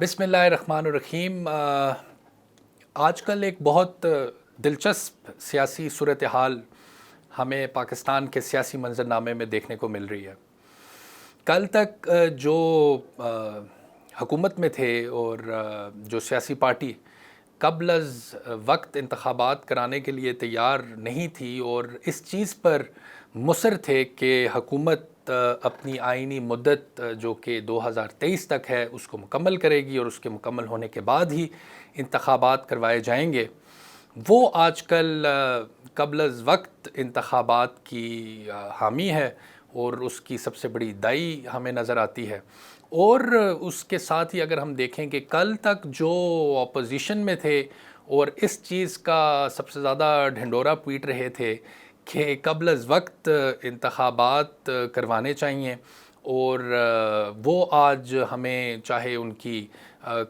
بسم اللہ الرحمن الرحیم۔ آج کل ایک بہت دلچسپ سیاسی صورتحال ہمیں پاکستان کے سیاسی منظرنامے میں دیکھنے کو مل رہی ہے۔ کل تک جو حکومت میں تھے اور جو سیاسی پارٹی قبل از وقت انتخابات کرانے کے لیے تیار نہیں تھی اور اس چیز پر مصر تھے کہ حکومت اپنی آئینی مدت جو کہ 2023 تک ہے اس کو مکمل کرے گی اور اس کے مکمل ہونے کے بعد ہی انتخابات کروائے جائیں گے، وہ آج کل قبل از وقت انتخابات کی حامی ہے اور اس کی سب سے بڑی دائی ہمیں نظر آتی ہے۔ اور اس کے ساتھ ہی اگر ہم دیکھیں کہ کل تک جو اپوزیشن میں تھے اور اس چیز کا سب سے زیادہ ڈھنڈورا پیٹ رہے تھے کہ قبل از وقت انتخابات کروانے چاہیے، اور وہ آج ہمیں چاہے ان کی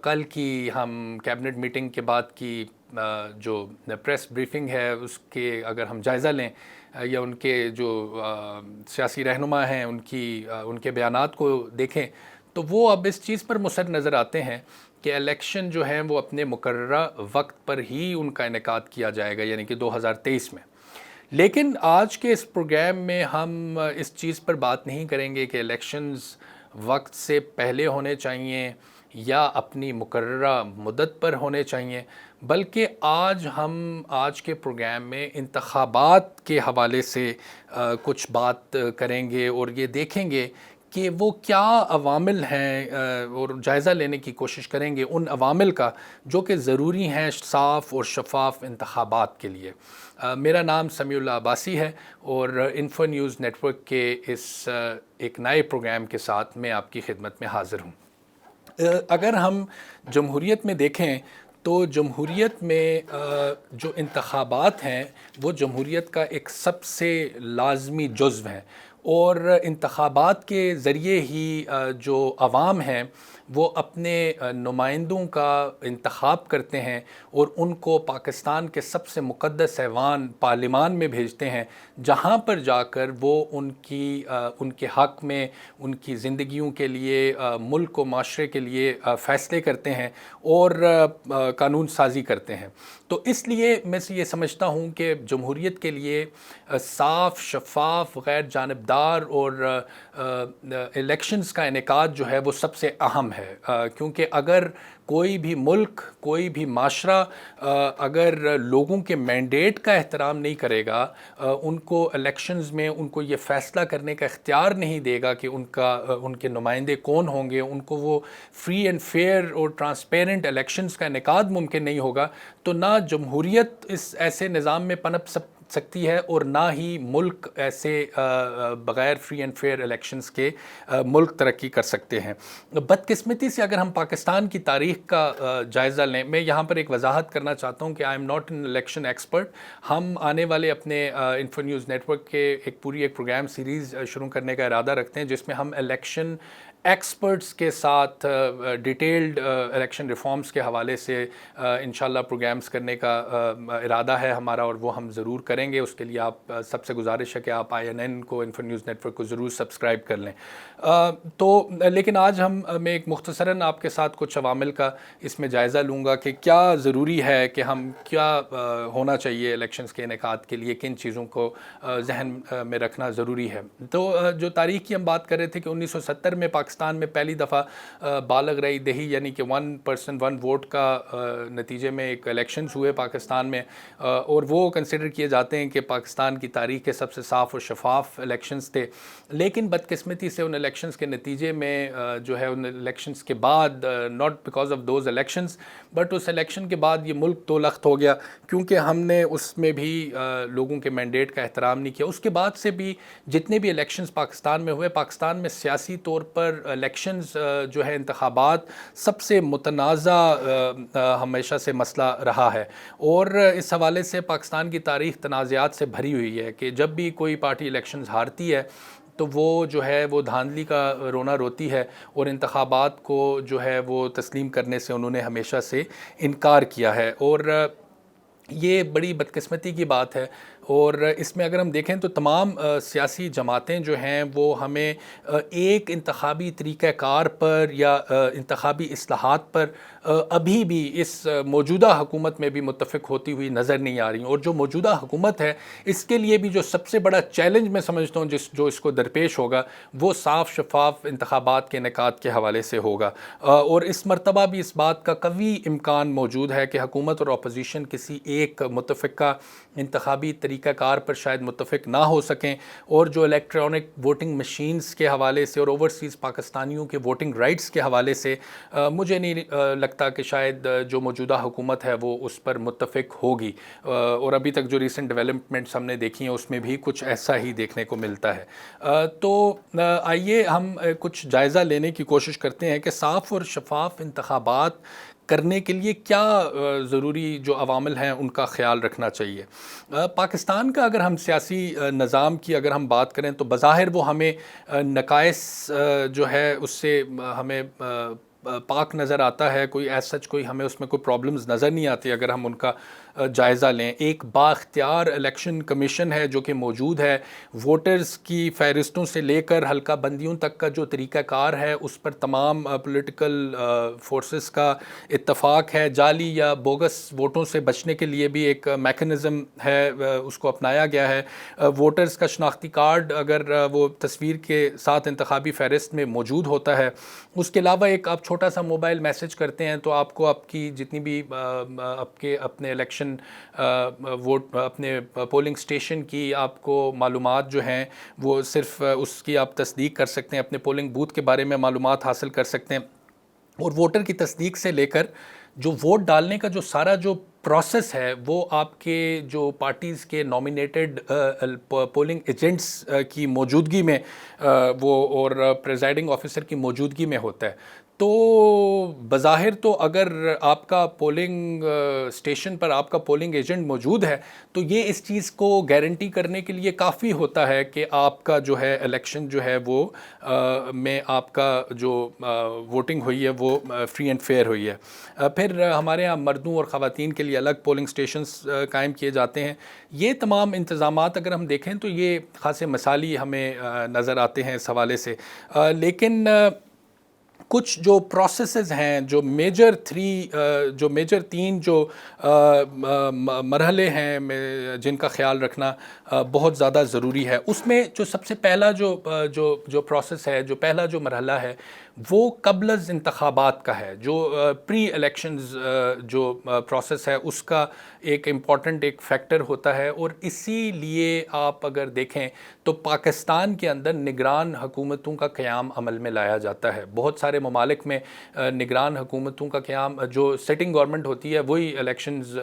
کل کی ہم کیبنٹ میٹنگ کے بعد کی جو پریس بریفنگ ہے اس کے اگر ہم جائزہ لیں یا ان کے جو سیاسی رہنما ہیں ان کے بیانات کو دیکھیں تو وہ اب اس چیز پر مصر نظر آتے ہیں کہ الیکشن جو ہیں وہ اپنے مقررہ وقت پر ہی ان کا انعقاد کیا جائے گا، یعنی کہ 2023 میں۔ لیکن آج کے اس پروگرام میں ہم اس چیز پر بات نہیں کریں گے کہ الیکشنز وقت سے پہلے ہونے چاہیے یا اپنی مقررہ مدت پر ہونے چاہیے، بلکہ آج کے پروگرام میں انتخابات کے حوالے سے کچھ بات کریں گے اور یہ دیکھیں گے کہ وہ کیا عوامل ہیں، اور جائزہ لینے کی کوشش کریں گے ان عوامل کا جو کہ ضروری ہیں صاف اور شفاف انتخابات کے لیے۔ میرا نام سمیع اللہ عباسی ہے اور انفو نیوز نیٹ ورک کے اس ایک نئے پروگرام کے ساتھ میں آپ کی خدمت میں حاضر ہوں۔ اگر ہم جمہوریت میں دیکھیں تو جمہوریت میں جو انتخابات ہیں وہ جمہوریت کا ایک سب سے لازمی جزو ہیں، اور انتخابات کے ذریعے ہی جو عوام ہیں وہ اپنے نمائندوں کا انتخاب کرتے ہیں اور ان کو پاکستان کے سب سے مقدس ایوان پارلیمان میں بھیجتے ہیں، جہاں پر جا کر وہ ان کے حق میں، ان کی زندگیوں کے لیے، ملک و معاشرے کے لیے فیصلے کرتے ہیں اور قانون سازی کرتے ہیں۔ تو اس لیے میں یہ سمجھتا ہوں کہ جمہوریت کے لیے صاف، شفاف، غیر جانبدار اور الیکشنز کا انعقاد جو ہے وہ سب سے اہم ہے، کیونکہ اگر کوئی بھی ملک، کوئی بھی معاشرہ اگر لوگوں کے مینڈیٹ کا احترام نہیں کرے گا، ان کو الیکشنز میں ان کو یہ فیصلہ کرنے کا اختیار نہیں دے گا کہ ان کے نمائندے کون ہوں گے، ان کو وہ فری اینڈ فیئر اور ٹرانسپیرنٹ الیکشنز کا انعقاد ممکن نہیں ہوگا، تو نہ جمہوریت اس ایسے نظام میں پنپ سکتی ہے اور نہ ہی ملک ایسے بغیر فری اینڈ فیئر الیکشنز کے ملک ترقی کر سکتے ہیں۔ بدقسمتی سے اگر ہم پاکستان کی تاریخ کا جائزہ لیں، میں یہاں پر ایک وضاحت کرنا چاہتا ہوں کہ I am not an election expert. ہم آنے والے اپنے انفو نیوز نیٹ ورک کے ایک پروگرام سیریز شروع کرنے کا ارادہ رکھتے ہیں جس میں ہم الیکشن ایکسپرٹس کے ساتھ ڈیٹیلڈ الیکشن ریفارمز کے حوالے سے انشاءاللہ پروگرامز کرنے کا ارادہ ہے ہمارا، اور وہ ہم ضرور کریں گے۔ اس کے لیے آپ سب سے گزارش ہے کہ آپ INN کو، انفو نیوز نیٹ ورک کو ضرور سبسکرائب کر لیں۔ لیکن آج میں ایک مختصراً آپ کے ساتھ کچھ عوامل کا اس میں جائزہ لوں گا کہ کیا ضروری ہے، کہ ہم کیا ہونا چاہیے الیکشنز کے انعقاد کے لیے، کن چیزوں کو ذہن میں رکھنا ضروری ہے۔ تو جو تاریخ کی ہم بات کر رہے تھے کہ 1970 میں پاکستان میں پہلی دفعہ بالغ رأی دہی یعنی کہ 1 پرسن 1 ووٹ کا نتیجے میں ایک الیکشنز ہوئے پاکستان میں، اور وہ کنسیڈر کیے جاتے ہیں کہ پاکستان کی تاریخ کے سب سے صاف اور شفاف الیکشنز تھے۔ لیکن بدقسمتی سے ان الیکشنز کے نتیجے میں جو ہے ان الیکشنز کے بعد، not because of those elections but اس الیکشن کے بعد یہ ملک دو لخت ہو گیا، کیونکہ ہم نے اس میں بھی لوگوں کے مینڈیٹ کا احترام نہیں کیا۔ اس کے بعد سے بھی جتنے بھی الیکشنز پاکستان میں ہوئے، پاکستان میں سیاسی طور پر الیکشنز جو ہے انتخابات سب سے متنازع ہمیشہ سے مسئلہ رہا ہے، اور اس حوالے سے پاکستان کی تاریخ تنازعات سے بھری ہوئی ہے کہ جب بھی کوئی پارٹی الیکشنز ہارتی ہے تو وہ جو ہے وہ دھاندلی کا رونا روتی ہے، اور انتخابات کو جو ہے وہ تسلیم کرنے سے انہوں نے ہمیشہ سے انکار کیا ہے۔ اور یہ بڑی بدقسمتی کی بات ہے اور اس میں اگر ہم دیکھیں تو تمام سیاسی جماعتیں جو ہیں وہ ہمیں ایک انتخابی طریقہ کار پر یا انتخابی اصلاحات پر ابھی بھی اس موجودہ حکومت میں بھی متفق ہوتی ہوئی نظر نہیں آ رہی ہیں. اور جو موجودہ حکومت ہے اس کے لیے بھی جو سب سے بڑا چیلنج میں سمجھتا ہوں جو اس کو درپیش ہوگا وہ صاف شفاف انتخابات کے انعقاد کے حوالے سے ہوگا. اور اس مرتبہ بھی اس بات کا قوی امکان موجود ہے کہ حکومت اور اپوزیشن کسی ایک متفقہ انتخابی طریقہ کار پر شاید متفق نہ ہو سکیں. اور جو الیکٹرانک ووٹنگ مشینز کے حوالے سے اور اوورسیز پاکستانیوں کے ووٹنگ رائٹس کے حوالے سے مجھے نہیں لگتا کہ شاید جو موجودہ حکومت ہے وہ اس پر متفق ہوگی. اور ابھی تک جو ریسنٹ ڈیولپمنٹس ہم نے دیکھی ہیں اس میں بھی کچھ ایسا ہی دیکھنے کو ملتا ہے. تو آئیے ہم کچھ جائزہ لینے کی کوشش کرتے ہیں کہ صاف اور شفاف انتخابات کرنے کے لیے کیا ضروری جو عوامل ہیں ان کا خیال رکھنا چاہیے. پاکستان کا اگر ہم سیاسی نظام کی اگر ہم بات کریں تو بظاہر وہ ہمیں نقائص جو ہے اس سے ہمیں پاک نظر آتا ہے. کوئی ایز سچ کوئی ہمیں اس میں کوئی پرابلمز نظر نہیں آتی اگر ہم ان کا جائزہ لیں. ایک بااختیار الیکشن کمیشن ہے جو کہ موجود ہے. ووٹرز کی فہرستوں سے لے کر حلقہ بندیوں تک کا جو طریقہ کار ہے اس پر تمام پولیٹیکل فورسز کا اتفاق ہے. جعلی یا بوگس ووٹوں سے بچنے کے لیے بھی ایک میکنزم ہے اس کو اپنایا گیا ہے. ووٹرز کا شناختی کارڈ اگر وہ تصویر کے ساتھ انتخابی فہرست میں موجود ہوتا ہے. اس کے علاوہ ایک آپ چھوٹا سا موبائل میسج کرتے ہیں تو آپ کو آپ کی جتنی بھی آپ کے اپنے الیکشن ووٹ اپنے پولنگ اسٹیشن کی آپ کو معلومات جو ہیں وہ صرف اس کی آپ تصدیق کر سکتے ہیں, اپنے پولنگ بوتھ کے بارے میں معلومات حاصل کر سکتے ہیں. اور ووٹر کی تصدیق سے لے کر جو ووٹ ڈالنے کا جو سارا جو پروسیس ہے وہ آپ کے جو پارٹیز کے نامینیٹڈ پولنگ ایجنٹس کی موجودگی میں وہ اور پریزائڈنگ آفیسر کی موجودگی میں ہوتا ہے. تو بظاہر تو اگر آپ کا پولنگ اسٹیشن پر آپ کا پولنگ ایجنٹ موجود ہے تو یہ اس چیز کو گارنٹی کرنے کے لیے کافی ہوتا ہے کہ آپ کا جو ہے الیکشن جو ہے وہ میں آپ کا جو ووٹنگ ہوئی ہے وہ فری اینڈ فیئر ہوئی ہے. پھر ہمارے ہاں مردوں اور خواتین کے لیے الگ پولنگ اسٹیشنز قائم کیے جاتے ہیں. یہ تمام انتظامات اگر ہم دیکھیں تو یہ خاصے مثالی ہمیں نظر آتے ہیں اس حوالے سے. لیکن کچھ جو پروسیسز ہیں جو میجر تین جو مرحلے ہیں جن کا خیال رکھنا بہت زیادہ ضروری ہے. اس میں جو سب سے پہلا جو پروسیس ہے, جو پہلا جو مرحلہ ہے وہ قبل از انتخابات کا ہے. جو پری الیکشنز جو پروسیس ہے اس کا ایک امپورٹنٹ ایک فیکٹر ہوتا ہے. اور اسی لیے آپ اگر دیکھیں تو پاکستان کے اندر نگران حکومتوں کا قیام عمل میں لایا جاتا ہے. بہت سارے ممالک میں نگران حکومتوں کا قیام, جو سیٹنگ گورنمنٹ ہوتی ہے وہی الیکشنز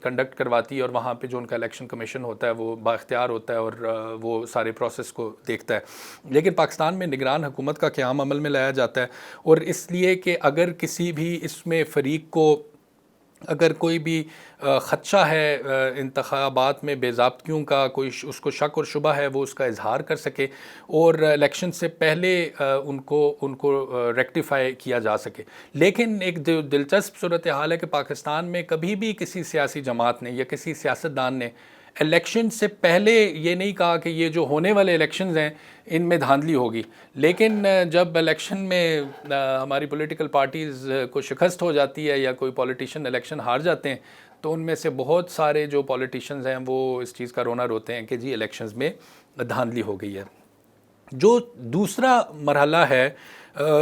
کنڈکٹ کرواتی ہے اور وہاں پہ جو ان کا الیکشن کمیشن ہوتا ہے وہ بااختیار ہوتا ہے اور وہ سارے پروسیس کو دیکھتا ہے. لیکن پاکستان میں نگران حکومت کا قیام عمل میں لایا جاتا ہے. اور اس لیے کہ اگر کسی بھی اس میں فریق کو اگر کوئی بھی خدشہ ہے انتخابات میں بے ضابطگیوں کا, کوئی اس کو شک اور شبہ ہے, وہ اس کا اظہار کر سکے اور الیکشن سے پہلے ان کو ریکٹیفائی کیا جا سکے. لیکن ایک جو دلچسپ صورتحال ہے کہ پاکستان میں کبھی بھی کسی سیاسی جماعت نے یا کسی سیاستدان نے الیکشن سے پہلے یہ نہیں کہا کہ یہ جو ہونے والے الیکشنز ہیں ان میں دھاندلی ہوگی. لیکن جب الیکشن میں ہماری پولیٹیکل پارٹیز کو شکست ہو جاتی ہے یا کوئی پولیٹیشین الیکشن ہار جاتے ہیں تو ان میں سے بہت سارے جو پولیٹیشنز ہیں وہ اس چیز کا رونا روتے ہیں کہ جی الیکشنز میں دھاندلی ہو گئی ہے. جو دوسرا مرحلہ ہے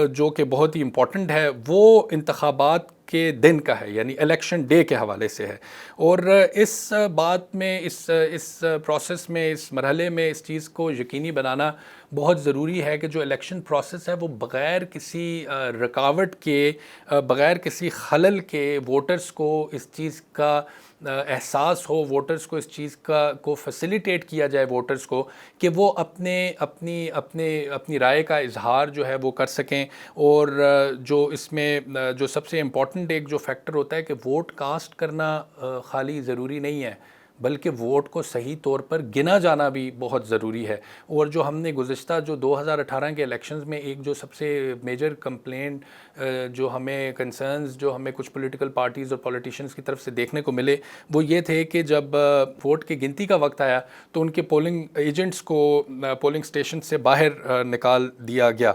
جو کہ بہت ہی امپورٹنٹ ہے وہ انتخابات کے دن کا ہے, یعنی الیکشن ڈے کے حوالے سے ہے. اور اس بات میں اس پروسیس میں اس مرحلے میں اس چیز کو یقینی بنانا بہت ضروری ہے کہ جو الیکشن پروسیس ہے وہ بغیر کسی رکاوٹ کے, بغیر کسی خلل کے ووٹرز کو اس چیز کا احساس ہو, ووٹرز کو اس چیز کو فیسیلیٹیٹ کیا جائے ووٹرز کو کہ وہ اپنی رائے کا اظہار جو ہے وہ کر سکیں. اور جو اس میں جو سب سے امپورٹنٹ ایک جو فیکٹر ہوتا ہے کہ ووٹ کاسٹ کرنا خالی ضروری نہیں ہے, بلکہ ووٹ کو صحیح طور پر گنا جانا بھی بہت ضروری ہے. اور جو ہم نے گزشتہ جو 2018 کے الیکشنز میں ایک جو سب سے میجر کمپلینٹ جو ہمیں کنسرنز جو ہمیں کچھ پولیٹیکل پارٹیز اور پولیٹیشنز کی طرف سے دیکھنے کو ملے وہ یہ تھے کہ جب ووٹ کی گنتی کا وقت آیا تو ان کے پولنگ ایجنٹس کو پولنگ اسٹیشن سے باہر نکال دیا گیا.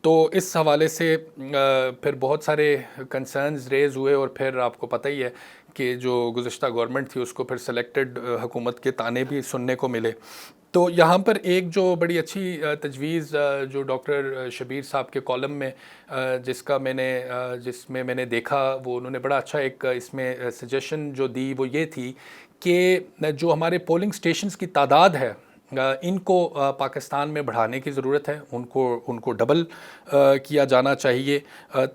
تو اس حوالے سے پھر بہت سارے کنسرنز ریز ہوئے اور پھر آپ کو پتہ ہی ہے کہ جو گزشتہ گورنمنٹ تھی اس کو پھر سلیکٹڈ حکومت کے طعنے بھی سننے کو ملے. تو یہاں پر ایک جو بڑی اچھی تجویز جو ڈاکٹر شبیر صاحب کے کالم میں جس میں میں نے دیکھا وہ انہوں نے بڑا اچھا ایک اس میں سجیشن جو دی وہ یہ تھی کہ جو ہمارے پولنگ اسٹیشنز کی تعداد ہے ان کو پاکستان میں بڑھانے کی ضرورت ہے, ان کو ڈبل کیا جانا چاہیے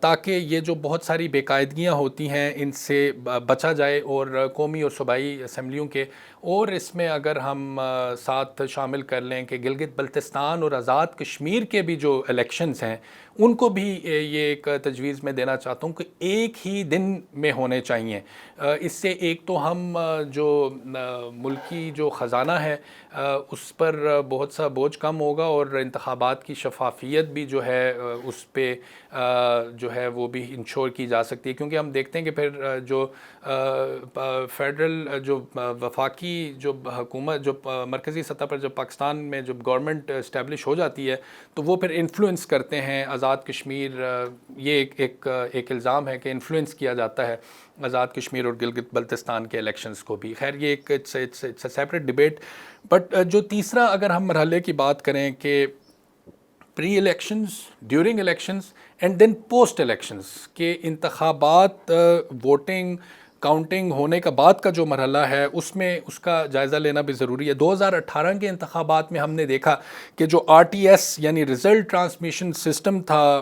تاکہ یہ جو بہت ساری بے قاعدگیاں ہوتی ہیں ان سے بچا جائے. اور قومی اور صوبائی اسمبلیوں کے اور اس میں اگر ہم ساتھ شامل کر لیں کہ گلگت بلتستان اور آزاد کشمیر کے بھی جو الیکشنز ہیں ان کو بھی یہ ایک تجویز میں دینا چاہتا ہوں کہ ایک ہی دن میں ہونے چاہیے. اس سے ایک تو ہم جو ملکی جو خزانہ ہے اس پر بہت سا بوجھ کم ہوگا اور انتخابات کی شفافیت بھی جو ہے اس پہ جو ہے وہ بھی انشور کی جا سکتی ہے. کیونکہ ہم دیکھتے ہیں کہ پھر جو فیڈرل جو وفاقی جو حکومت جو مرکزی سطح پر جب پاکستان میں جب گورنمنٹ اسٹیبلش ہو جاتی ہے تو وہ پھر انفلوئنس کرتے ہیں آزاد کشمیر. یہ ایک الزام ہے کہ انفلوئنس کیا جاتا ہے آزاد کشمیر اور گلگت بلتستان کے الیکشنز کو بھی. خیر یہ ایک سیپریٹ ڈیبیٹ. بٹ جو تیسرا اگر ہم مرحلے کی بات کریں کہ pre elections, during elections and then post elections کے انتخابات ووٹنگ کاؤنٹنگ ہونے کا بعد کا جو مرحلہ ہے اس میں اس کا جائزہ لینا بھی ضروری ہے. 2018 کے انتخابات میں ہم نے دیکھا کہ جو RTS یعنی رزلٹ ٹرانسمیشن سسٹم تھا,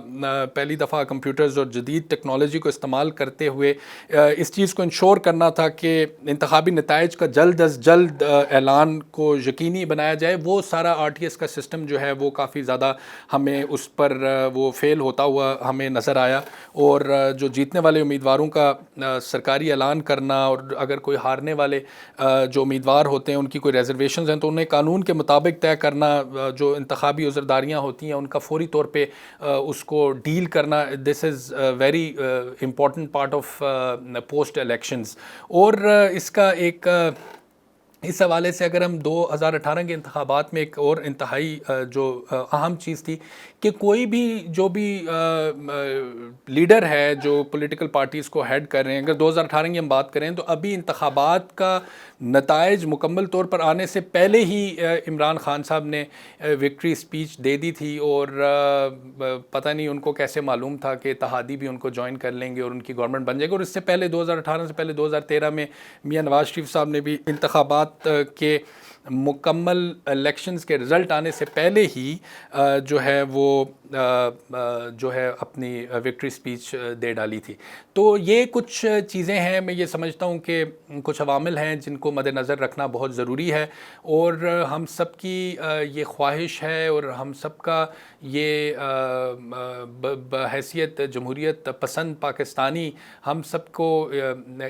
پہلی دفعہ کمپیوٹرز اور جدید ٹیکنالوجی کو استعمال کرتے ہوئے اس چیز کو انشور کرنا تھا کہ انتخابی نتائج کا جلد از جلد اعلان کو یقینی بنایا جائے. وہ سارا RTS کا سسٹم جو ہے وہ کافی زیادہ ہمیں اس پر وہ فیل ہوتا ہوا ہمیں نظر آیا. اور جو جیتنے والے امیدواروں کا سرکاری اعلان کرنا اور اگر کوئی ہارنے والے جو امیدوار ہوتے ہیں ان کی کوئی ریزرویشنز ہیں تو انہیں قانون کے مطابق طے کرنا, جو انتخابی عذرداریاں ہوتی ہیں ان کا فوری طور پہ اس کو ڈیل کرنا, this is very important part of post elections. اور اس کا ایک اس حوالے سے اگر ہم 2018 کے انتخابات میں ایک اور انتہائی جو اہم چیز تھی کہ کوئی بھی جو بھی لیڈر ہے جو پولیٹیکل پارٹیز کو ہیڈ کر رہے ہیں, اگر 2018 کی ہم بات کریں تو ابھی انتخابات کا نتائج مکمل طور پر آنے سے پہلے ہی عمران خان صاحب نے وکٹری اسپیچ دے دی تھی. اور پتہ نہیں ان کو کیسے معلوم تھا کہ اتحادی بھی ان کو جوائن کر لیں گے اور ان کی گورنمنٹ بن جائے گی. اور اس سے پہلے 2018 سے پہلے 2013 میں میاں نواز شریف صاحب نے بھی انتخابات کے مکمل الیکشنز کے رزلٹ آنے سے پہلے ہی جو ہے وہ جو ہے اپنی وکٹری اسپیچ دے ڈالی تھی. تو یہ کچھ چیزیں ہیں, میں یہ سمجھتا ہوں کہ کچھ عوامل ہیں جن کو مد نظر رکھنا بہت ضروری ہے. اور ہم سب کی یہ خواہش ہے اور ہم سب کا یہ بحیثیت جمہوریت پسند پاکستانی ہم سب کو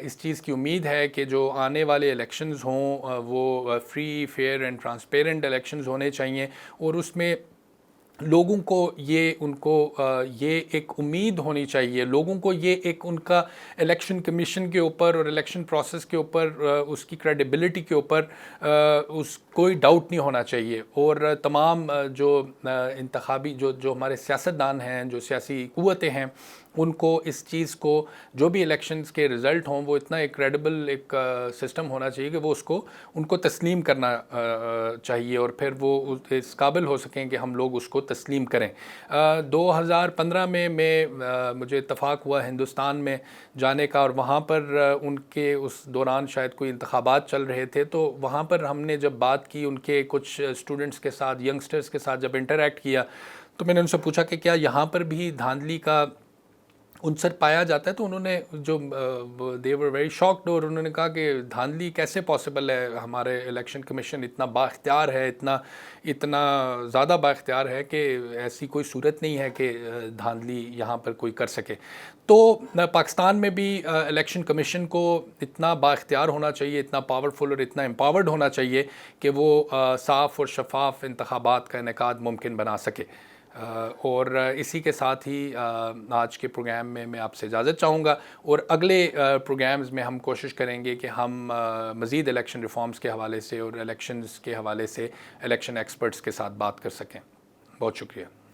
اس چیز کی امید ہے کہ جو آنے والے الیکشنز ہوں وہ free fair and transparent elections ہونے چاہیے. اور اس میں لوگوں کو یہ ایک امید ہونی چاہیے, لوگوں کو یہ ایک ان کا الیکشن کمیشن کے اوپر اور الیکشن پروسیس کے اوپر اس کی کریڈیبلٹی کے اوپر اس کوئی ڈاؤٹ نہیں ہونا چاہیے. اور تمام جو انتخابی جو ہمارے سیاستدان ہیں, جو سیاسی قوتیں ہیں, ان کو اس چیز کو جو بھی الیکشنز کے رزلٹ ہوں وہ اتنا ایک کریڈیبل ایک سسٹم ہونا چاہیے کہ وہ اس کو ان کو تسلیم کرنا چاہیے اور پھر وہ اس قابل ہو سکیں کہ ہم لوگ اس کو تسلیم کریں. 2015 میں مجھے اتفاق ہوا ہندوستان میں جانے کا, اور وہاں پر ان کے اس دوران شاید کوئی انتخابات چل رہے تھے, تو وہاں پر ہم نے جب بات کی ان کے کچھ اسٹوڈنٹس کے ساتھ, ینگسٹرز کے ساتھ جب انٹریکٹ کیا تو میں نے ان سے پوچھا کہ کیا یہاں پر بھی دھاندلی کا ان سے پایا جاتا ہے تو انہوں نے جو دے ور ویری شاکڈ، اور انہوں نے کہا کہ دھاندلی کیسے پاسبل ہے، ہمارے الیکشن کمیشن اتنا با اختیار ہے، اتنا زیادہ با اختیار ہے کہ ایسی کوئی صورت نہیں ہے کہ دھاندلی یہاں پر کوئی کر سکے. تو پاکستان میں بھی الیکشن کمیشن کو اتنا با اختیار ہونا چاہیے، اتنا پاورفل اور اتنا امپاورڈ ہونا چاہیے کہ وہ صاف اور شفاف انتخابات کا انعقاد ممکن بنا سکے. اور اسی کے ساتھ ہی آج کے پروگرام میں آپ سے اجازت چاہوں گا، اور اگلے پروگرامز میں ہم کوشش کریں گے کہ ہم مزید الیکشن ریفارمز کے حوالے سے اور الیکشنز کے حوالے سے الیکشن ایکسپرٹس کے ساتھ بات کر سکیں. بہت شکریہ.